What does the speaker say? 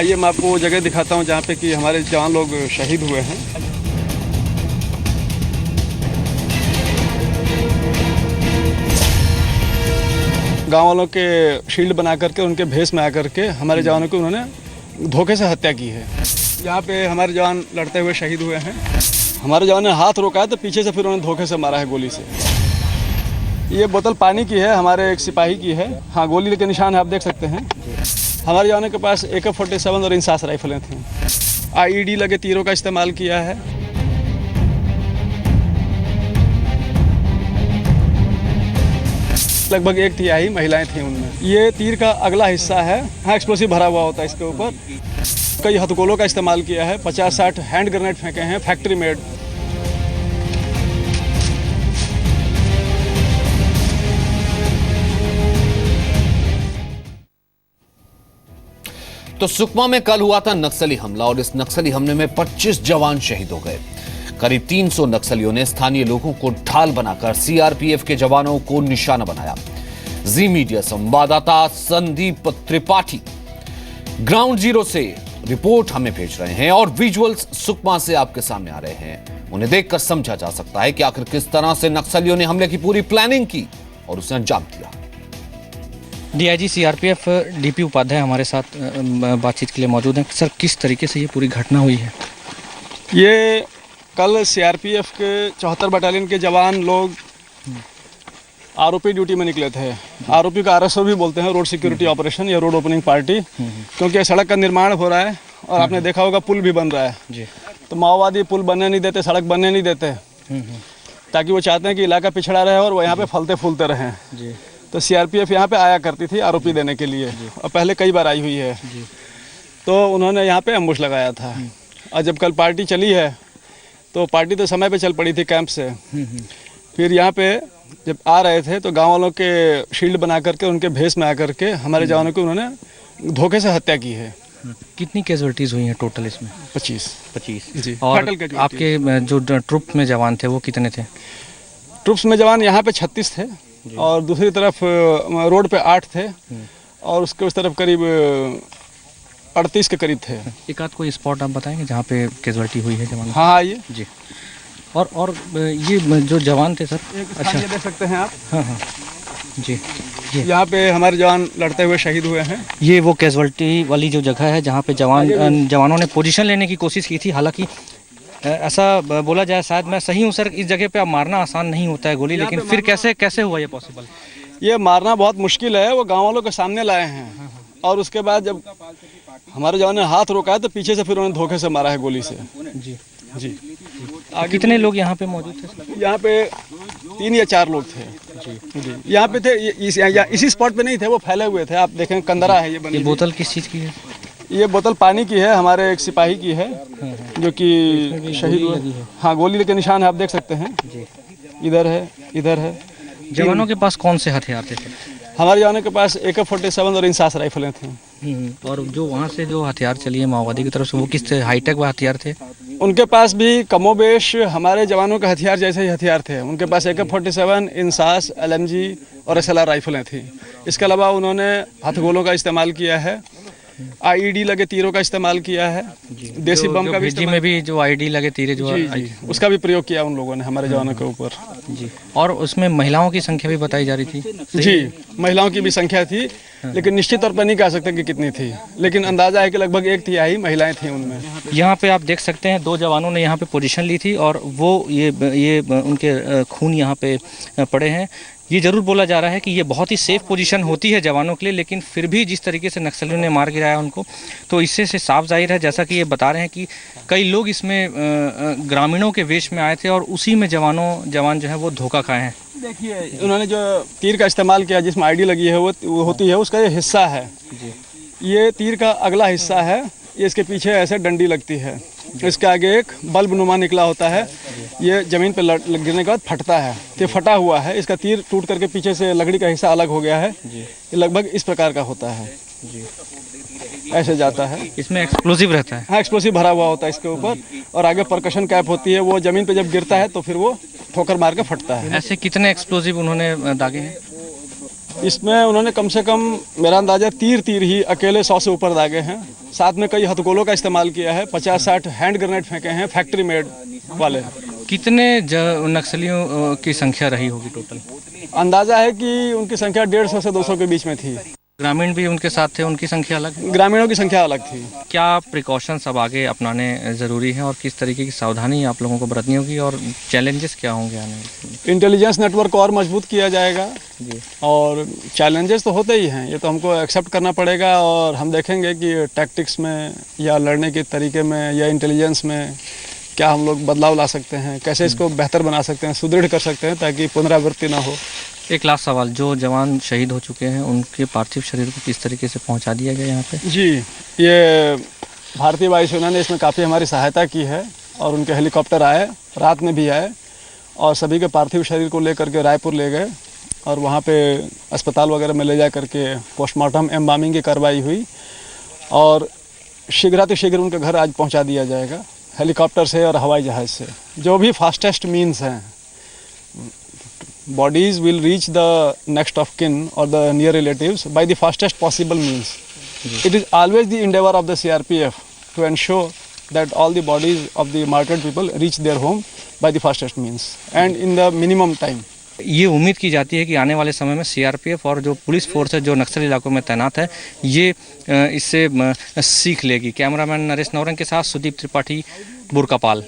आइए मैं आपको वो जगह दिखाता हूँ जहाँ पे कि हमारे जवान लोग शहीद हुए हैं। गांव वालों के शील्ड बना करके उनके भेष में आकर के हमारे जवानों की उन्होंने धोखे से हत्या की है। यहाँ पे हमारे जवान लड़ते हुए शहीद हुए हैं। हमारे जवान ने हाथ रोका है तो पीछे से फिर उन्होंने धोखे से मारा है गोली से। ये बोतल पानी की है, हमारे एक सिपाही की है। हाँ, गोली के निशान है, आप देख सकते हैं। हमारे जवानों के पास AK-47 और इंसास राइफलें थीं। IED लगे तीरों का इस्तेमाल किया है। लगभग 1/3 महिलाएं थीं उनमें। ये तीर का अगला हिस्सा है। हाँ, एक्सप्लोसिव भरा हुआ होता है इसके ऊपर। कई हथगोलों का इस्तेमाल किया है। 50-60 हैंड ग्रेनेड फेंके हैं, फैक्ट्री मेड। तो सुकमा में कल हुआ था नक्सली हमला और इस नक्सली हमले में 25 जवान शहीद हो गए। करीब 300 नक्सलियों ने स्थानीय लोगों को ढाल बनाकर CRPF के जवानों को निशाना बनाया। जी मीडिया संवाददाता संदीप त्रिपाठी ग्राउंड जीरो से रिपोर्ट हमें भेज रहे हैं और विजुअल्स सुकमा से आपके सामने आ रहे हैं। उन्हें देखकर समझा जा सकता है कि आखिर किस तरह से नक्सलियों ने हमले की पूरी प्लानिंग की और उसे अंजाम दिया। DIG CRPF DP उपाध्याय हमारे साथ बातचीत के लिए मौजूद हैं। सर, किस तरीके से ये पूरी घटना हुई है? ये कल CRPF के 74 बटालियन के जवान लोग आरोपी ड्यूटी में निकले थे। आरोपी का RSO भी बोलते हैं, रोड सिक्योरिटी ऑपरेशन या रोड ओपनिंग पार्टी, क्योंकि सड़क का निर्माण हो रहा है और आपने देखा होगा पुल भी बन रहा है जी। तो माओवादी पुल बनने नहीं देते, सड़क बनने नहीं देते, ताकि वो चाहते हैं कि इलाका पिछड़ा रहे और वो यहाँ पे फलते फूलते रहें जी। तो CRPF यहाँ पे आया करती थी आरोपी देने के लिए और पहले कई बार आई हुई है। तो उन्होंने यहाँ पे एम्बुश लगाया था और जब कल पार्टी चली है तो पार्टी तो समय पे चल पड़ी थी कैंप से। फिर यहाँ पे जब आ रहे थे तो गांव वालों के शील्ड बना करके उनके भेष में आकर के हमारे जवानों की उन्होंने धोखे से हत्या की है। कितनी कैजुअलिटीज हुई हैं टोटल इसमें? 25 जी। और आपके जो ट्रुप में जवान थे वो कितने थे? ट्रुप्स में जवान यहाँ पे 36 थे और दूसरी तरफ रोड पे 8 थे और उसके उस तरफ करीब 38 के करीब थे। एक आध कोई स्पॉट आप बताएंगे जहाँ पे कैजुअलिटी हुई है जवान? हाँ, ये जी। और ये जो जवान थे सर, अच्छा ये देख सकते हैं आप। हाँ जी। यहाँ पे हमारे जवान लड़ते हुए शहीद हुए हैं। ये वो कैजुअलिटी वाली जो जगह है जहाँ पे जवानों ने पोजीशन लेने की कोशिश की थी। हालांकि ऐसा बोला जाए, शायद मैं सही हूँ सर, इस जगह पे अब मारना आसान नहीं होता है गोली, लेकिन फिर कैसे हुआ ये पॉसिबल? ये मारना बहुत मुश्किल है। वो गाँव वालों के सामने लाए हैं और उसके बाद जब हमारे जवान ने हाथ रोका है तो पीछे से फिर उन्होंने धोखे से मारा है गोली से जी। कितने लोग यहाँ पे मौजूद थे? यहाँ पे 3 या 4 लोग थे जी। यहाँ पे थे, इसी स्पॉट पे नहीं थे, वो फैले हुए थे। आप देखें कंदरा है ये बोतल किस चीज़ की है? ये बोतल पानी की है, हमारे एक सिपाही की है जो कि शहीद हुए। हाँ, गोली के निशान है, आप देख सकते हैं। इधर है, इधर है। जवानों के पास कौन से हथियार थे? हमारे जवानों के पास AK-47 और इंसास राइफलें थीं। और जो वहाँ से जो हथियार चली है माओवादी की तरफ से, वो किस हाईटेक हथियार थे? उनके पास भी कमोबेश हमारे जवानों के हथियार जैसे ही हथियार थे। उनके पास AK-47, इंसास, LMG और SLR राइफलें थीं। इसके अलावा उन्होंने हथगोलों का इस्तेमाल किया है, IED लगे तीरों का इस्तेमाल किया है, देसी बम का भी में भी जो IED लगे तीरे जो उसका भी प्रयोग किया उन लोगों ने हमारे जवानों के ऊपर जी। और उसमें महिलाओं की संख्या भी बताई जा रही थी जी। महिलाओं की भी संख्या थी, लेकिन निश्चित तौर पर नहीं कह सकते कि कितनी थी, लेकिन अंदाजा है कि लगभग 1/3 महिलाएं थी उनमें। यहाँ पे आप देख सकते हैं 2 जवानों ने यहाँ पे पोजीशन ली थी और वो ये उनके खून यहाँ पे पड़े हैं। ये जरूर बोला जा रहा है कि ये बहुत ही सेफ पोजीशन होती है जवानों के लिए, लेकिन फिर भी जिस तरीके से नक्सलियों ने मार गिराया उनको, तो इससे से साफ जाहिर है, जैसा कि ये बता रहे हैं कि कई लोग इसमें ग्रामीणों के वेश में आए थे और उसी में जवान जो है वो धोखा खाए हैं। देखिए, उन्होंने जो तीर का इस्तेमाल किया जिसमें IED लगी है वो होती है, उसका ये हिस्सा है जी। ये तीर का अगला हिस्सा है। ये इसके पीछे ऐसे डंडी लगती है, इसके आगे एक बल्ब नुमा निकला होता है। ये ज़मीन पर गिरने के बाद फटता है, तो फटा हुआ है। इसका तीर टूट करके पीछे से लकड़ी का हिस्सा अलग हो गया है। ये लगभग इस प्रकार का होता है जी। ऐसे जाता है। इसमें एक्सप्लोसिव रहता है? हाँ, एक्सप्लोसिव भरा हुआ होता है इसके ऊपर और आगे परकशन कैप होती है। वो ज़मीन पे जब गिरता है तो फिर वो ठोकर मार के फटता है। ऐसे कितने एक्सप्लोसिव उन्होंने दागे हैं? इसमें उन्होंने कम से कम मेरा अंदाजा तीर ही अकेले 100 से ऊपर दागे हैं। साथ में कई हथगोलों का इस्तेमाल किया है, 50-60 हैंड ग्रेनेड फेंके हैं फैक्ट्री मेड वाले। कितने नक्सलियों की संख्या रही होगी टोटल? अंदाजा है कि उनकी संख्या 150 से 200 के बीच में थी। ग्रामीण भी उनके साथ थे, उनकी संख्या अलग? ग्रामीणों की संख्या अलग थी। क्या प्रिकॉशंस अब आगे अपनाने ज़रूरी हैं और किस तरीके की सावधानी आप लोगों को बरतनी होगी और चैलेंजेस क्या होंगे आने वाले? इंटेलिजेंस नेटवर्क को और मजबूत किया जाएगा जी। और चैलेंजेस तो होते ही हैं, ये तो हमको एक्सेप्ट करना पड़ेगा और हम देखेंगे कि टैक्टिक्स में या लड़ने के तरीके में या इंटेलिजेंस में क्या हम लोग बदलाव ला सकते हैं, कैसे इसको बेहतर बना सकते हैं, सुदृढ़ कर सकते हैं ताकि पुनरावृत्ति ना हो। एक लास्ट सवाल, जो जवान शहीद हो चुके हैं उनके पार्थिव शरीर को किस तरीके से पहुंचा दिया गया यहाँ पे? जी, ये भारतीय वायुसेना ने इसमें काफ़ी हमारी सहायता की है और उनके हेलीकॉप्टर आए, रात में भी आए और सभी के पार्थिव शरीर को लेकर के रायपुर ले गए और वहाँ पे अस्पताल वगैरह में ले जा करके पोस्टमार्टम एम्बामिंग की कार्रवाई हुई और शीघ्र उनके घर आज पहुँचा दिया जाएगा हेलीकॉप्टर से और हवाई जहाज़ से, जो भी फास्टेस्ट मीन्स हैं। Bodies will reach the next of kin or the near relatives by the fastest possible means. It is always the endeavor of the CRPF to ensure that all the bodies of the martyred people reach their home by the fastest means and in the minimum time. ये उम्मीद की जाती है कि आने वाले समय में सीआरपीएफ और जो पुलिस फोर्स है जो नक्सल इलाकों में तैनात है ये इससे सीख लेगी। कैमरामैन नरेश नौरंग के साथ सुदीप त्रिपाठी, बुर्कापाल।